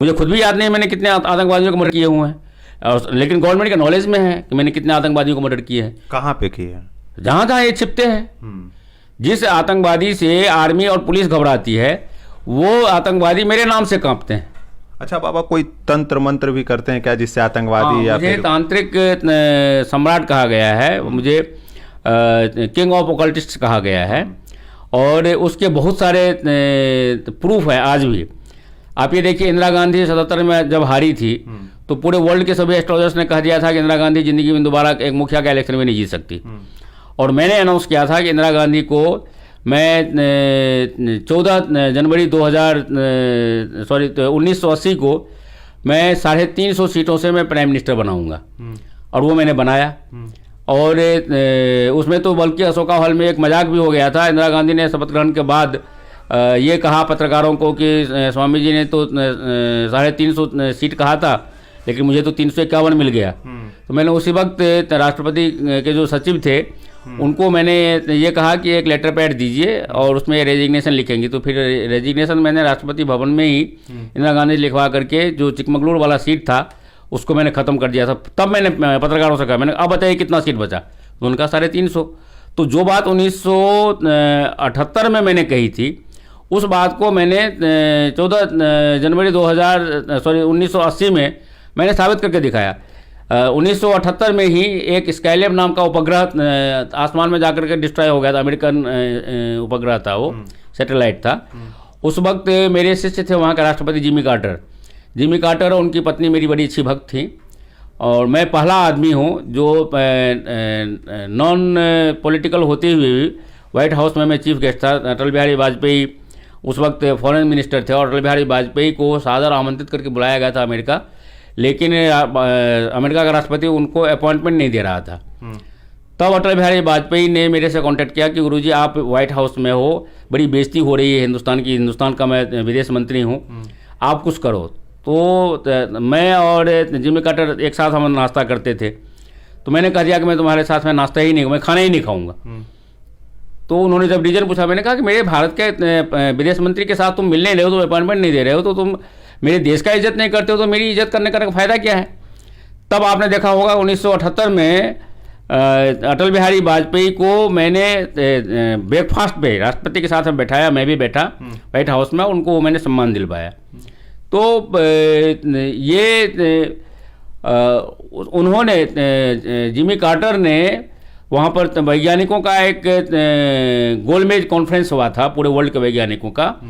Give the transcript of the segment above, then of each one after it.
मुझे खुद भी याद नहीं मैंने कितने आतंकवादियों को मर्डर किए हुए हैं, लेकिन गवर्नमेंट के नॉलेज में है कि मैंने कितने आतंकवादियों को मर्डर किए हैं। कहाँ पे किए हैं? जहाँ जहाँ ये छिपते हैं। जिस आतंकवादी से आर्मी और पुलिस घबराती है वो आतंकवादी मेरे नाम से कांपते हैं। अच्छा बाबा, कोई तंत्र मंत्र भी करते हैं क्या जिससे आतंकवादी या मुझे फिर? तांत्रिक सम्राट कहा गया है, मुझे किंग ऑफ ओकल्टिस्ट कहा गया है, और उसके बहुत सारे प्रूफ है आज भी। आप ये देखिए, इंदिरा गांधी 77 में जब हारी थी तो पूरे वर्ल्ड के सभी एस्ट्रोलॉजर्स ने कह दिया था कि इंदिरा गांधी जिंदगी में दोबारा एक मुखिया का इलेक्शन में नहीं जीत सकती। और मैंने अनाउंस किया था कि इंदिरा गांधी को मैं 14 जनवरी 1980 को मैं 350 सीटों से मैं प्राइम मिनिस्टर बनाऊंगा, और वो मैंने बनाया। और उसमें तो बल्कि अशोका हॉल में एक मजाक भी हो गया था। इंदिरा गांधी ने शपथ ग्रहण के बाद ये कहा पत्रकारों को कि स्वामी जी ने तो 350 सीट कहा था, लेकिन मुझे तो 351 मिल गया। तो मैंने उसी वक्त राष्ट्रपति के जो सचिव थे उनको मैंने ये कहा कि एक लेटर पैड दीजिए और उसमें रेजिग्नेशन लिखेंगे। तो फिर रेजिग्नेशन मैंने राष्ट्रपति भवन में ही इंदिरा गांधी लिखवा करके जो चिकमगलूर वाला सीट था उसको मैंने ख़त्म कर दिया था। तब मैंने पत्रकारों से कहा, मैंने अब बताइए कितना सीट बचा? तो उनका 350। तो जो बात 1978 में मैंने कही थी उस बात को मैंने 14 जनवरी 1980 में मैंने साबित करके दिखाया। 1978 में ही एक स्काईलैब नाम का उपग्रह आसमान में जाकर के डिस्ट्रॉय हो गया था। अमेरिकन उपग्रह था, वो सैटेलाइट था। उस वक्त मेरे शिष्य थे वहाँ का राष्ट्रपति जिमी कार्टर और उनकी पत्नी मेरी बड़ी अच्छी भक्त थी। और मैं पहला आदमी हूँ जो नॉन पॉलिटिकल होते हुए भी व्हाइट हाउस में मैं चीफ गेस्ट था। अटल बिहारी वाजपेयी उस वक्त फॉरेन मिनिस्टर थे और अटल बिहारी वाजपेयी को सादर आमंत्रित करके बुलाया गया था अमेरिका, लेकिन अमेरिका का राष्ट्रपति उनको अपॉइंटमेंट नहीं दे रहा था। तब अटल बिहारी वाजपेयी ने मेरे से कांटेक्ट किया कि गुरुजी आप व्हाइट हाउस में हो, बड़ी बेइज्जती हो रही है हिंदुस्तान का मैं विदेश मंत्री हूँ, आप कुछ करो। तो मैं और जिमी कार्टर एक साथ हम नाश्ता करते थे। तो मैंने कह दिया कि मैं तुम्हारे साथ में नाश्ता ही नहीं, मैं खाना ही नहीं खाऊंगा। तो उन्होंने जब रीजन पूछा, मैंने कहा कि मेरे भारत के विदेश मंत्री के साथ तुम मिलने नहीं रहे हो, तुम अपॉइंटमेंट नहीं दे रहे हो, तो तुम मेरे देश का इज्जत नहीं करते हो, तो मेरी इज्जत करने का फ़ायदा क्या है? तब आपने देखा होगा 1978 में अटल बिहारी वाजपेयी को मैंने ब्रेकफास्ट पे राष्ट्रपति के साथ में बैठाया, मैं भी बैठा व्हाइट हाउस में, उनको मैंने सम्मान दिलवाया। तो ये उन्होंने जिमी कार्टर ने वहाँ पर वैज्ञानिकों का एक गोलमेज कॉन्फ्रेंस हुआ था पूरे वर्ल्ड के वैज्ञानिकों का,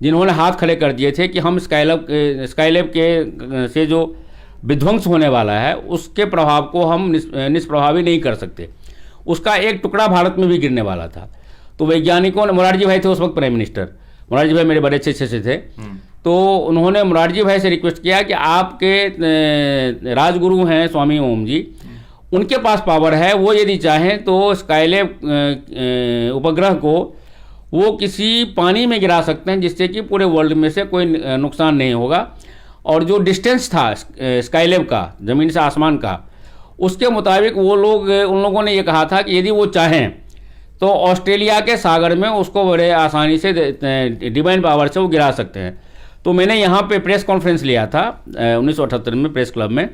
जिन्होंने हाथ खड़े कर दिए थे कि हम स्काईलैब के से जो विध्वंस होने वाला है उसके प्रभाव को हम निष्प्रभावी नहीं कर सकते। उसका एक टुकड़ा भारत में भी गिरने वाला था। तो वैज्ञानिकों ने, मोरारजी भाई थे उस वक्त प्राइम मिनिस्टर, मोरारजी भाई मेरे बड़े अच्छे से थे, तो उन्होंने मोरारजी भाई से रिक्वेस्ट किया कि आपके राजगुरु हैं स्वामी ओम जी, उनके पास पावर है, वो यदि चाहें तो स्काईलैब उपग्रह को वो किसी पानी में गिरा सकते हैं जिससे कि पूरे वर्ल्ड में से कोई नुकसान नहीं होगा। और जो डिस्टेंस था स्काईलैब का ज़मीन से आसमान का, उसके मुताबिक उन लोगों ने ये कहा था कि यदि वो चाहें तो ऑस्ट्रेलिया के सागर में उसको बड़े आसानी से डिवाइन पावर से वो गिरा सकते हैं। तो मैंने यहाँ पे प्रेस कॉन्फ्रेंस लिया था 1978 में प्रेस क्लब में,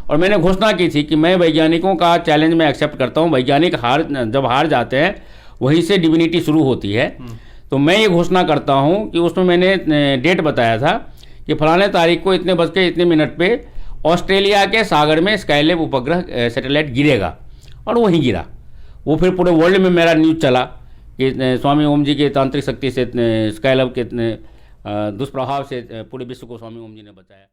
और मैंने घोषणा की थी कि मैं वैज्ञानिकों का चैलेंज में एक्सेप्ट करता हूँ। वैज्ञानिक जब हार जाते हैं वहीं से डिविनिटी शुरू होती है। तो मैं ये घोषणा करता हूँ कि उसमें मैंने डेट बताया था कि फलाने तारीख को इतने बज के इतने मिनट पे ऑस्ट्रेलिया के सागर में स्काईलैब उपग्रह सैटेलाइट गिरेगा, और वहीं गिरा। वो फिर पूरे वर्ल्ड में मेरा न्यूज़ चला कि स्वामी ओम जी के तांत्रिक शक्ति से स्काईलैब के दुष्प्रभाव से पूरे विश्व को स्वामी ओम जी ने बचाया।